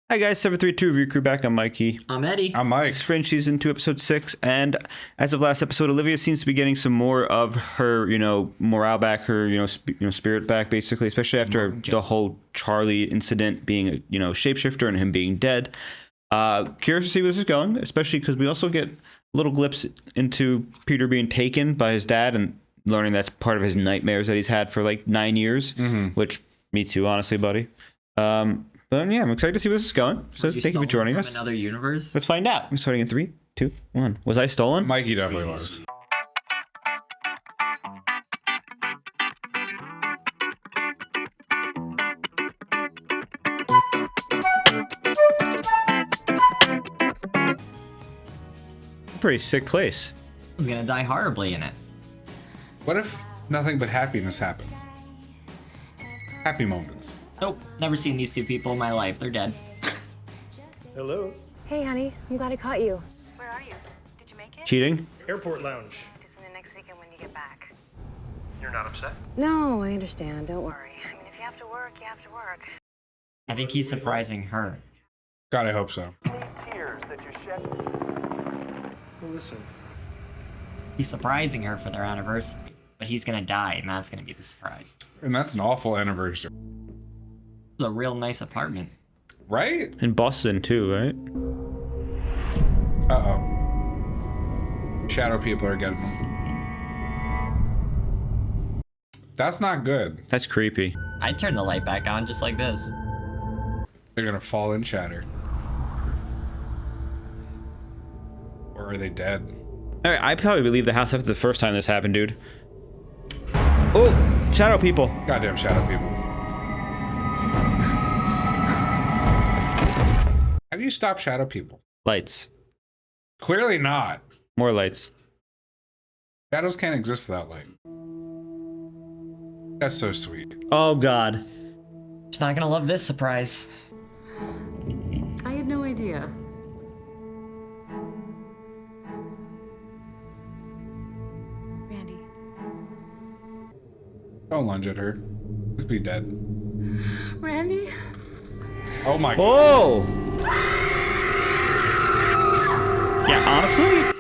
Hi guys, 732 Review Crew back. I'm Mikey. I'm Eddie. I'm Mike. It's Fringe season 2, episode 6, and as of last episode, Olivia seems to be getting some more of her, morale back, her, spirit back, basically, especially after the whole Charlie incident being a, shapeshifter and him being dead. Curious to see where this is going, especially because we also get little glimpse into Peter being taken by his dad and learning that's part of his nightmares that he's had for like 9 years, which me too, honestly, buddy. But yeah, I'm excited to see where this is going. So thank you for joining us. Another universe? Let's find out. I'm starting in 3, 2, 1. Was I stolen? Mikey definitely was. Pretty sick place. I'm gonna die horribly in it. What if nothing but happiness happens? Happy moments. Nope, never seen these two people in my life. They're dead. Hello. Hey, honey. I'm glad I caught you. Where are you? Did you make it? Cheating? Airport lounge. Just in the next weekend when you get back. You're not upset? No, I understand. Don't worry. Worry. I mean, if you have to work, you have to work. I think he's surprising her. God, I hope so. Tears that you shed. Well, listen. He's surprising her for their anniversary. But he's gonna die, and that's gonna be the surprise. And that's an awful anniversary. It's a real nice apartment. Right? In Boston too, right? Uh-oh. Shadow people are getting them. That's not good. That's creepy. I'd turn the light back on just like this. They're gonna fall and shatter. Or are they dead? Alright, I probably leave the house after the first time this happened, dude. Oh! Shadow people! Goddamn shadow people. How do you stop shadow people? Lights. Clearly not. More lights. Shadows can't exist without light. That's so sweet. Oh god. She's not gonna love this surprise. I had no idea. Randy. Don't lunge at her. Just be dead. Randy? Oh my god. Oh! Yeah, honestly?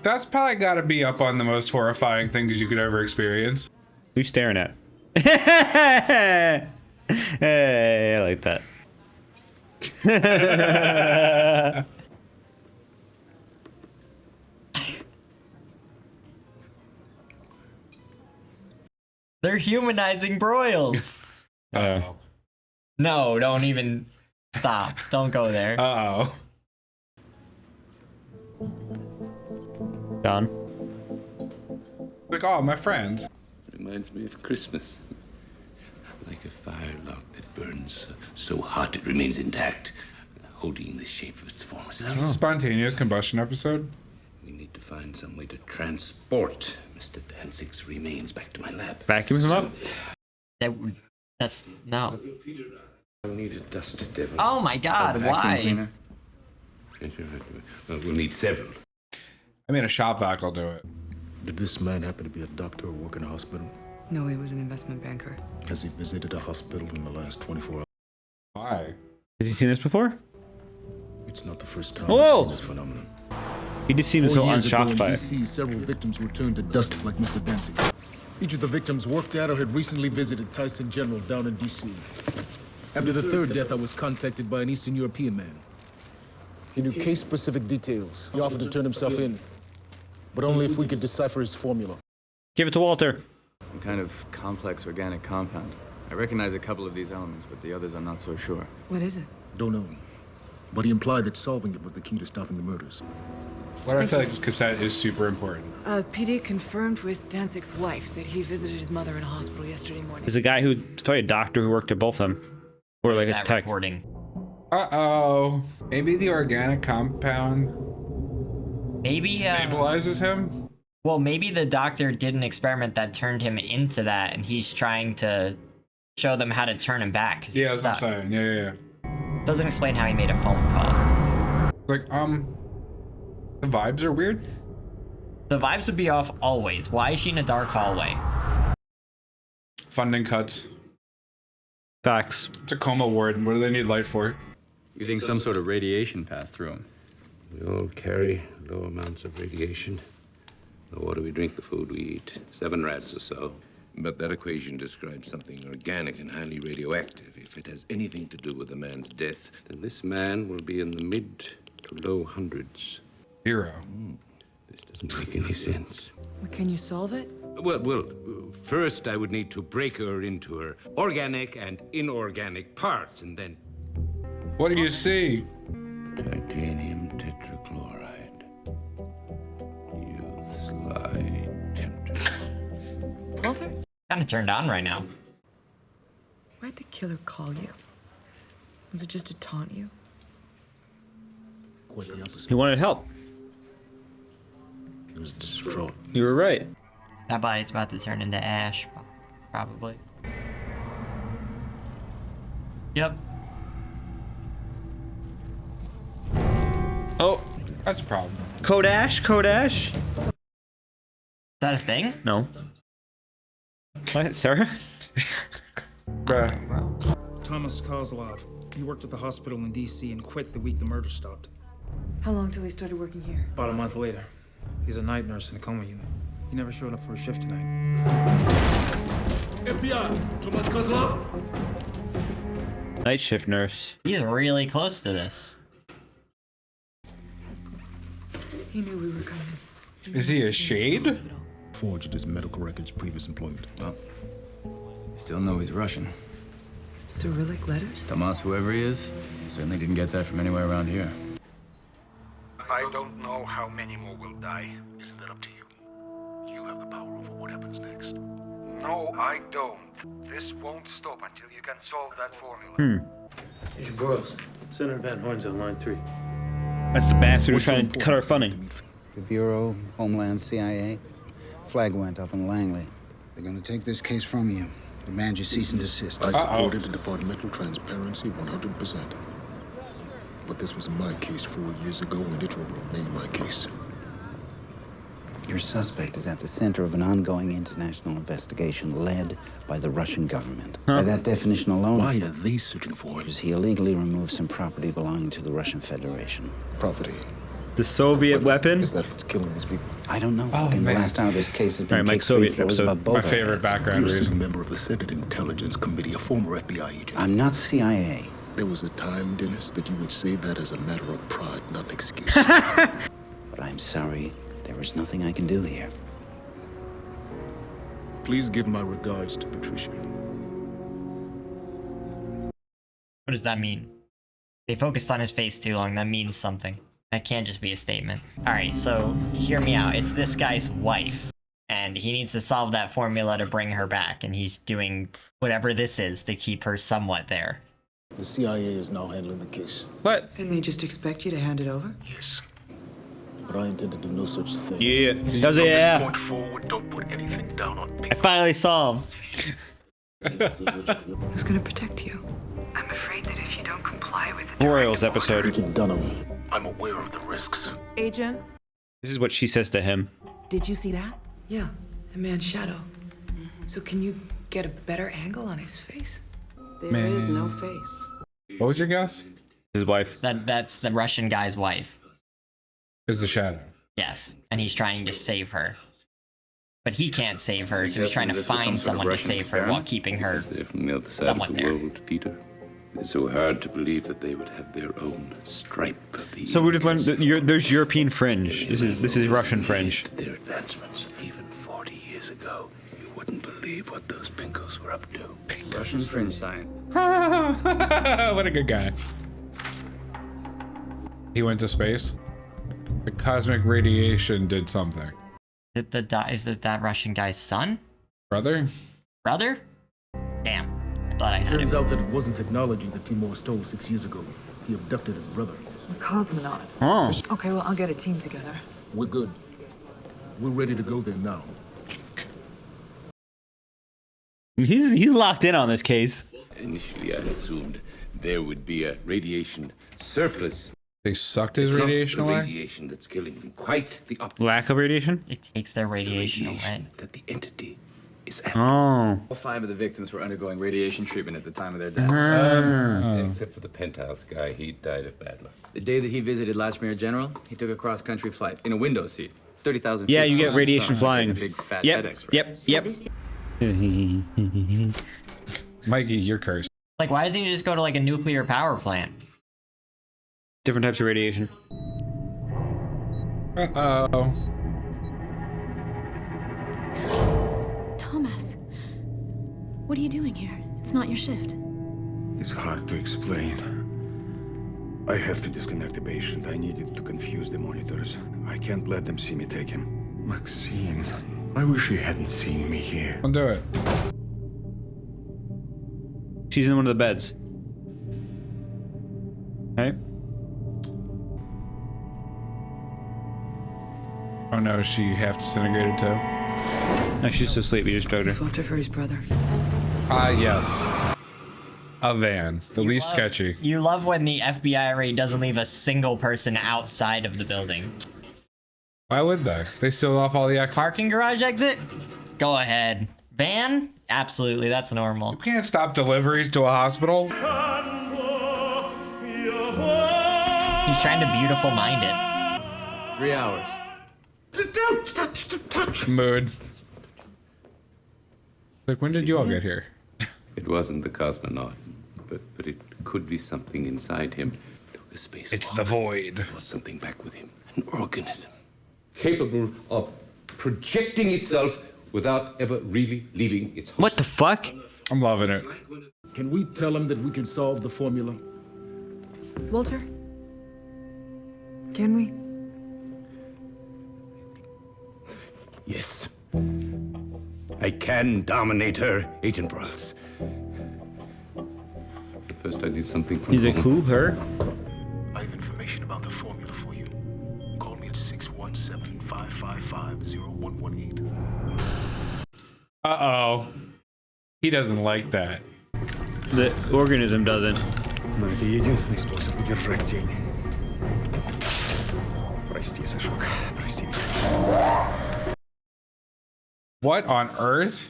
That's probably gotta be up on the most horrifying things you could ever experience. Who you staring at? Hey, I like that. They're humanizing broils. Uh-oh. No, don't even stop. Don't go there. Uh-oh. Gone. Like, oh, my friends. Reminds me of Christmas. Like a fire log that burns so hot it remains intact, holding the shape of its former This is a self. spontaneous combustion episode. We need to find some way to transport Mr. Danzig's remains back to my lab. Vacuum him up? That's no. I'll need a dust devil. Oh my god, why? We'll need several. I mean, a shop vac will do it. Did this man happen to be a doctor or work in a hospital? No, he was an investment banker. Has he visited a hospital in the last 24 hours? Why? Has he seen this before? It's not the first time Whoa! I've seen this phenomenon. He just seems 4 so years ago unshocked in by it. DC, several victims returned to dust like Mr. Danzig. Each of the victims worked at or had recently visited Tyson General down in DC. After the third death, I was contacted by an Eastern European man. He knew case-specific details. He offered to turn himself in, but only if we could decipher his formula. Give it to Walter. Some kind of complex organic compound. I recognize a couple of these elements, but the others I'm not so sure. What is it? Don't know. But he implied that solving it was the key to stopping the murders. Why do I feel like this cassette is super important? PD confirmed with Danzig's wife that he visited his mother in a hospital yesterday morning. There's a guy who's probably a doctor who worked at both of them. Or like a That tech. recording. Uh-oh. Maybe the organic compound Maybe stabilizes him? well, maybe the doctor did an experiment that turned him into that, and he's trying to show them how to turn him back. 'Cause he's Yeah, that's stuck. what I'm saying. Yeah. Doesn't explain how he made a phone call. Like, the vibes are weird. The vibes would be off always. Why is she in a dark hallway? Funding cuts. Facts. It's a coma ward. What do they need light for? You think some sort of radiation passed through him? We all carry low amounts of radiation. The water we drink, the food we eat. 7 rads or so. But that equation describes something organic and highly radioactive. If it has anything to do with a man's death, then this man will be in the mid to low hundreds. 0. This doesn't make any sense. Can you solve it? Well, first I would need to break her into her organic and inorganic parts, and then What do you see? titanium tetrachloride. You sly temptress. Walter? Kind of turned on right now. Why'd the killer call you? Was it just to taunt you? Quite the opposite. He wanted help. He was distraught. You were right. That body's about to turn into ash, probably. Yep. Oh, That's a problem. Kodash? Kodash? Is that a thing? No. What, Sarah? Bruh. Thomas Kozlov. He worked at the hospital in D.C. and quit the week the murder stopped. How long till he started working here? About a month later. He's a night nurse in a coma unit. He never showed up for a shift tonight. FBI, Thomas Kozlov. Night shift nurse. He's really close to this. He knew we were coming. Is he a shade? Forged his medical records, previous employment. Well, still know he's Russian. Cyrillic letters? Tomas, whoever he is, certainly didn't get that from anywhere around here. I don't know how many more will die. Isn't that up to you? You have the power over what happens next. No, I don't. This won't stop until you can solve that formula. Agent Boros, Senator Van Horn's on line 3. That's the bastard who's What's so trying to cut our funding. The Bureau, Homeland, CIA. Flag went up in Langley. They're gonna take this case from you. Demand you cease and desist. I supported the departmental transparency 100%. But this was my case 4 years ago, and it will remain my case. Your suspect is at the center of an ongoing international investigation led by the Russian government. By that definition alone, Why are they searching for him? he illegally removed some property belonging to the Russian Federation. Property. The Soviet weapon? Is that what's killing these people? I don't know. Oh, In the man. last hour, this case has been Alright, Mike, kicked 3 Soviet floors episode. above both My our favorite heads. background You're a sitting reason. member of the Senate Intelligence Committee, a former FBI agent. I'm not CIA. There was a time, Dennis, that you would say that as a matter of pride, not an excuse. But I'm sorry, there is nothing I can do here. Please give my regards to Patricia. What does that mean? They focused on his face too long. That means something. That can't just be a statement. Alright, so hear me out. It's this guy's wife. And he needs to solve that formula to bring her back. And he's doing whatever this is to keep her somewhat there. The CIA is now handling the case. What? And they just expect you to hand it over? Yes. But I intend to do no such thing. Yeah. That was From this yeah. point forward, don't put anything down on paper. I finally saw him. Who's gonna protect you? I'm afraid that if you don't comply with the Royals episode. Agent Dunham, I'm aware of the risks. Agent, This is what she says to him. did you see that? Yeah, a man's shadow. So can you get a better angle on his face? There is no face. What was your guess? His wife. That's the Russian guy's wife. Is the shadow. Yes. And he's trying to save her. But he can't save her, so he's Suggesting trying to this was some find sort of someone to Russian save her while experiment? keeping her Because they're from the other side somewhat of the there. world, Peter. It's so hard to believe that they would have their own stripe of the So we just learned that universe. there's European fringe. This is Russian fringe. Their advancements, even 40 years ago, you wouldn't believe what those pinkos were up to. Russian fringe science. What a good guy. He went to space. The cosmic radiation did something. Is that Russian guy's son? Brother? Brother? Damn. I thought I had Turns him. out that it wasn't technology that Timur stole 6 years ago. He abducted his brother. A cosmonaut. Oh. Okay, well, I'll get a team together. We're good. We're ready to go there now. He's locked in on this case. Initially, I assumed there would be a radiation surplus. They sucked his It's not radiation the away? radiation that's killing them. Quite the opposite. Lack of radiation? It takes their It's the radiation away. that the entity is Oh. All 5 of the victims were undergoing radiation treatment at the time of their deaths. Except for the penthouse guy, he died of bad luck. The day that he visited Lachmere General, he took a cross-country flight in a window seat. 30,000 Yeah, feet you get above the radiation sun, flying. like a big fat Yep. FedEx, right? Yep. Mikey, you're cursed. Like, why doesn't he just go to like a nuclear power plant? Different types of radiation. Uh-oh. Thomas, what are you doing here? It's not your shift. It's hard to explain. I have to disconnect the patient. I needed to confuse the monitors. I can't let them see me take him. Maxine, I wish he hadn't seen me here. I'll do it. She's in one of the beds. Okay. Oh no, is she half disintegrated too? No, she's still asleep. You just drugged He her. swapped her for his brother. Yes. A van. The least sketchy. You love when the FBI raid doesn't leave a single person outside of the building. Why would they? They sealed off all the exits. Parking garage exit? Go ahead. Van? Absolutely, that's normal. You can't stop deliveries to a hospital. He's trying to beautiful mind it. 3 hours. Mood. Like, when did you all get here? It wasn't the cosmonaut, but it could be something inside him. Took a space. It's the void. Brought something back with him. An organism capable of projecting itself without ever really leaving its host. What the fuck? I'm loving it. Can we tell him that we can solve the formula? Walter? Can we? Yes. I can dominate her, Agent Broyles. But first I need something from He's like, home. who? Her? I have information about the formula for you. Call me at 617-555-0118. Uh-oh. He doesn't like that. The organism doesn't. Но это единственный способ удержать тень. Прости, Сашок. Прости. What on earth?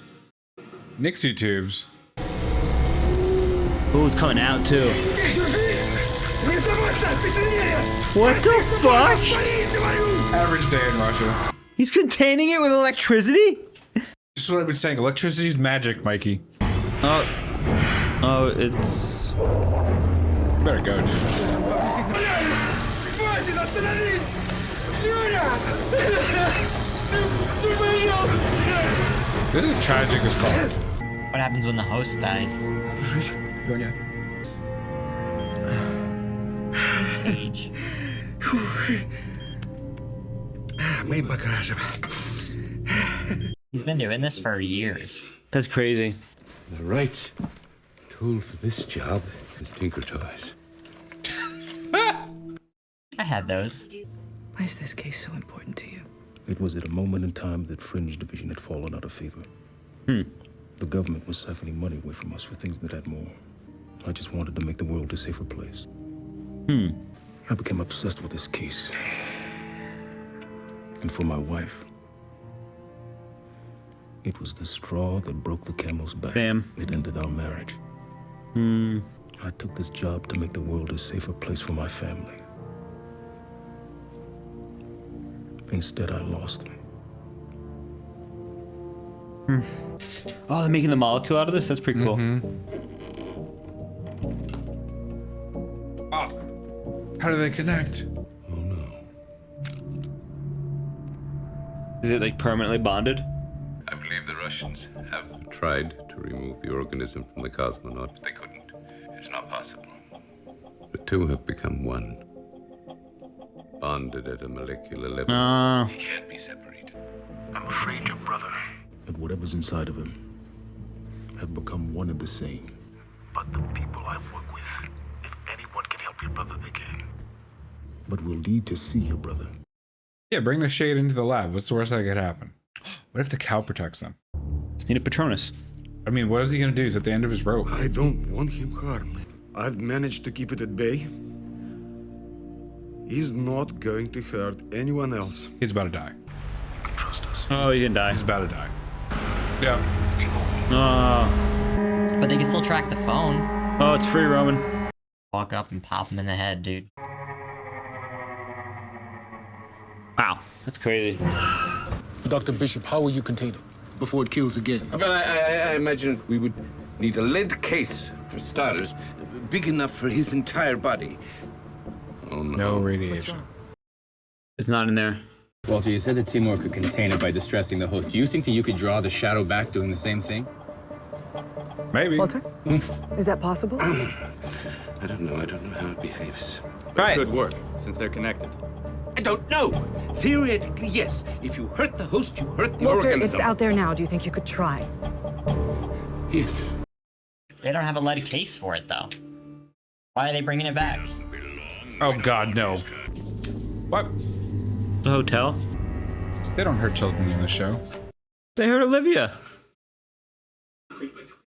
Nixie tubes. Oh, it's coming out too. What the fuck? Average day in Russia. He's containing it with electricity? Just what I've been saying. Electricity's magic, Mikey. Oh. Oh, it's... You better go, dude. This is tragic as fuck. What happens when the host dies? Age. Мы им покажем. He's been doing this for years. That's crazy. The right tool for this job is Tinker Toys. I had those. Why is this case so important to you? It was at a moment in time that Fringe division had fallen out of favor. The government was siphoning money away from us for things that had more. I just wanted to make the world a safer place. I became obsessed with this case. And for my wife, it was the straw that broke the camel's back. Damn. It ended our marriage. I took this job to make the world a safer place for my family. Instead, I lost them. Oh, they're making the molecule out of this? That's pretty cool. Oh. How do they connect? Oh no. Is it like permanently bonded? I believe the Russians have tried to remove the organism from the cosmonaut. They couldn't. It's not possible. The two have become one. Bonded at a molecular level. He can't be separated. I'm afraid your brother and whatever's inside of him have become one and the same. But the people I work with, if anyone can help your brother, they can. But we'll need to see your brother. Yeah, bring the shade into the lab. What's the worst that could happen? What if the cow protects them? Just need a Patronus. I mean, what is he gonna do? He's at the end of his rope. I don't want him harmed. I've managed to keep it at bay. He's not going to hurt anyone else. He's about to die. You can trust us. Oh, you can die. He's about to die. Yeah. But they can still track the phone. Oh, it's free, Roman. Walk up and pop him in the head, dude. Wow, that's crazy. Dr. Bishop, how will you contain it before it kills again? Well, I imagine we would need a lead case, for starters, big enough for his entire body. Oh, No radiation. It's not in there. Walter, you said that Timur could contain it by distressing the host. Do you think that you could draw the shadow back doing the same thing? Maybe. Walter? Is that possible? I don't know how it behaves. Right. It could work, since they're connected. I don't know. Theoretically, yes. If you hurt the host, you hurt the Walter, organism. it's out there now. Do you think you could try? Yes. They don't have a lead case for it, though. Why are they bringing it back? Oh God, no. What? The hotel. They don't hurt children in the show. They hurt Olivia.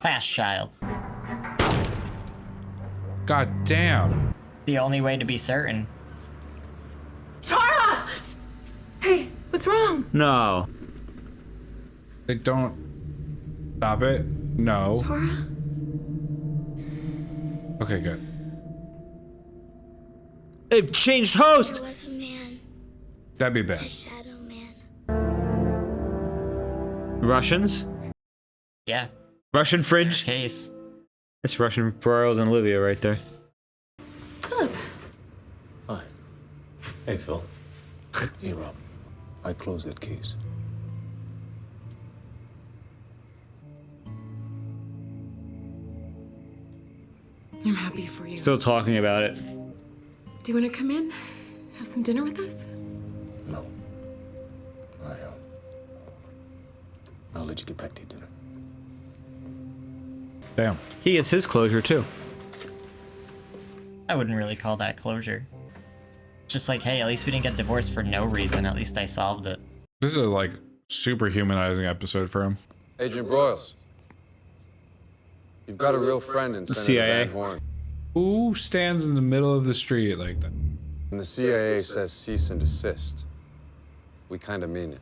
Fast child. God damn. The only way to be certain. Tara! Hey, what's wrong? No. They don't. Stop it. No. Tara? Okay, good. They've changed host. There was a man, That'd be a bad. shadow man. Russians. Yeah. Russian Fringe. Case. It's Russian Broyles and Olivia right there. Philip. Hi. Hey, Phil. Hey, Rob. I closed that case. I'm happy for you. Still talking about it. Do you want to come in? Have some dinner with us? No. I'll let you get back to your dinner. Damn. He gets his closure too. I wouldn't really call that closure. Just like, hey, at least we didn't get divorced for no reason. At least I solved it. This is a like super humanizing episode for him. Agent Broyles, you've got a real friend in The Senator CIA. Van Horn. Who stands in the middle of the street like that? And the CIA says cease and desist. We kind of mean it.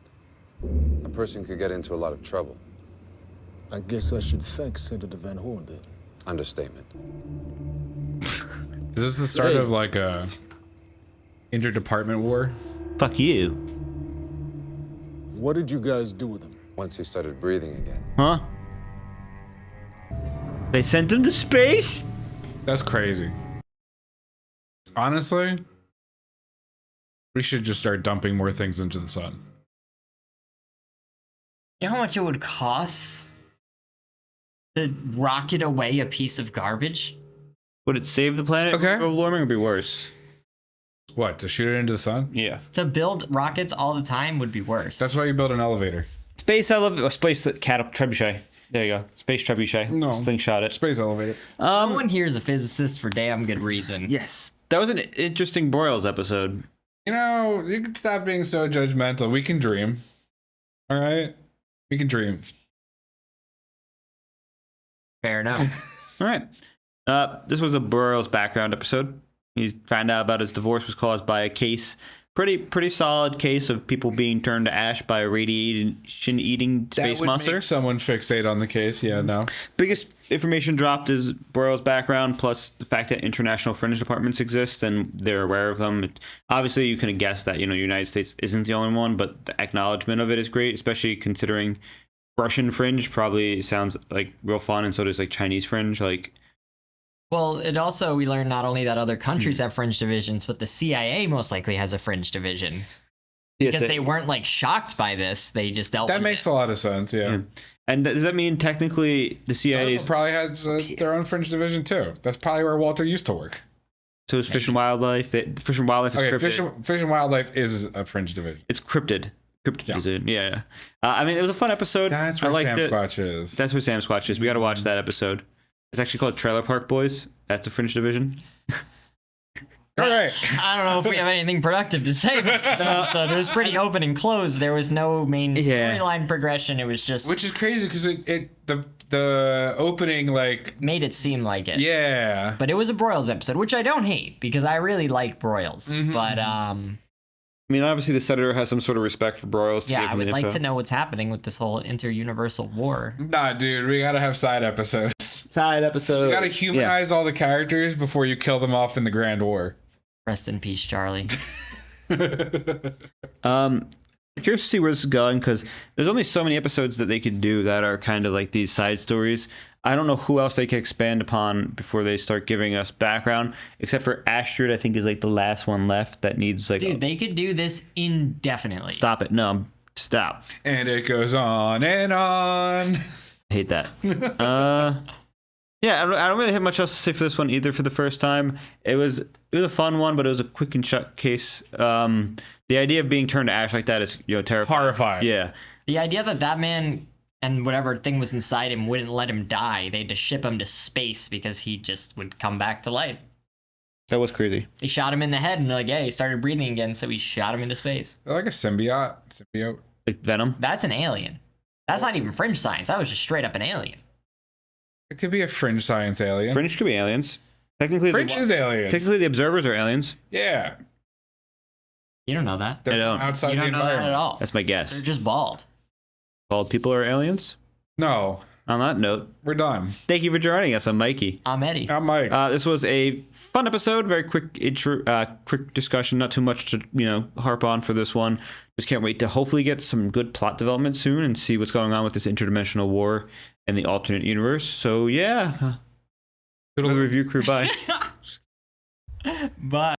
A person could get into a lot of trouble. I guess I should thank Senator Van Horn then. Understatement. Is this the start of like a interdepartment war? Fuck you. What did you guys do with him? Once he started breathing again. Huh? They sent him to space? That's crazy. Honestly, we should just start dumping more things into the sun. You know how much it would cost to rocket away a piece of garbage? Would it save the planet? Okay. Global warming would be worse. What, to shoot it into the sun? Yeah. To build rockets all the time would be worse. That's why you build an elevator. Space elevator. Space trebuchet. There you go. Space trebuchet. No. Slingshot it. Space elevator. No one here is a physicist for damn good reason. Yes. That was an interesting Broyles episode. You know, you can stop being so judgmental. We can dream. All right? We can dream. Fair enough. All right. This was a Broyles background episode. He found out about his divorce was caused by a case, pretty solid case of people being turned to ash by a radiation-eating space That would monster. make someone fixate on the case. Yeah, no. Biggest information dropped is Broyles' background, plus the fact that international fringe departments exist and they're aware of them. Obviously, you can guess that the United States isn't the only one, but the acknowledgement of it is great, especially considering Russian fringe probably sounds like real fun, and so does like Chinese fringe. Like, Well, it also, we learned not only that other countries have fringe divisions, but the CIA most likely has a fringe division. Because they weren't like shocked by this, they just dealt That with makes it. a lot of sense, yeah. And does that mean technically the CIA probably has their own fringe division too? That's probably where Walter used to work. So it's Fish and Wildlife. Fish and Wildlife is Okay, cryptid. Fish and Wildlife is a fringe division. It's cryptid. Cryptid is it? Yeah. I mean, it was a fun episode. That's where I liked Sam it. Squatch is. That's where Sam Squatch is. We got to watch that episode. It's actually called Trailer Park Boys. That's a fringe division. All right. I don't know if we have anything productive to say about this episode. It was pretty open and closed. There was no main storyline progression. It was just... Which is crazy because the opening, like... made it seem like it. Yeah. But it was a Broyles episode, which I don't hate because I really like Broyles. Mm-hmm. But, I mean, obviously the Senator has some sort of respect for Broyles. Yeah, I would like to know what's happening with this whole inter-universal war. Nah, dude, we gotta have side episodes. Side episode. You gotta humanize all the characters before you kill them off in the Grand War. Rest in peace, Charlie. Curious to see where this is going, because there's only so many episodes that they could do that are kind of like these side stories. I don't know who else they could expand upon before they start giving us background, except for Astrid. I think is like the last one left that needs like. Dude, they could do this indefinitely. Stop it! No, stop. And it goes on and on. I hate that. Yeah, I don't really have much else to say for this one either. For the first time, it was a fun one, but it was a quick and shut case. The idea of being turned to ash like that is terrifying. Horrifying. Yeah. The idea that man and whatever thing was inside him wouldn't let him die. They had to ship him to space because he just would come back to life. That was crazy. They shot him in the head and they're like, yeah, he started breathing again, so we shot him into space. They're like a symbiote. Like Venom? That's an alien. That's not even fringe science. That was just straight up an alien. It could be a fringe science alien. Fringe could be aliens. Technically, Fringe is aliens. Technically, the observers are aliens. Yeah. You don't know that. They're I don't. from outside You the don't know that environment. at all. That's my guess. They're just bald. Bald people are aliens? No. On that note, we're done. Thank you for joining us. I'm Mikey. I'm Eddie. I'm Mike. This was a fun episode. Very quick quick discussion. Not too much to harp on for this one. Just can't wait to hopefully get some good plot development soon and see what's going on with this interdimensional war and the alternate universe. So yeah, to the review crew. Bye. Bye.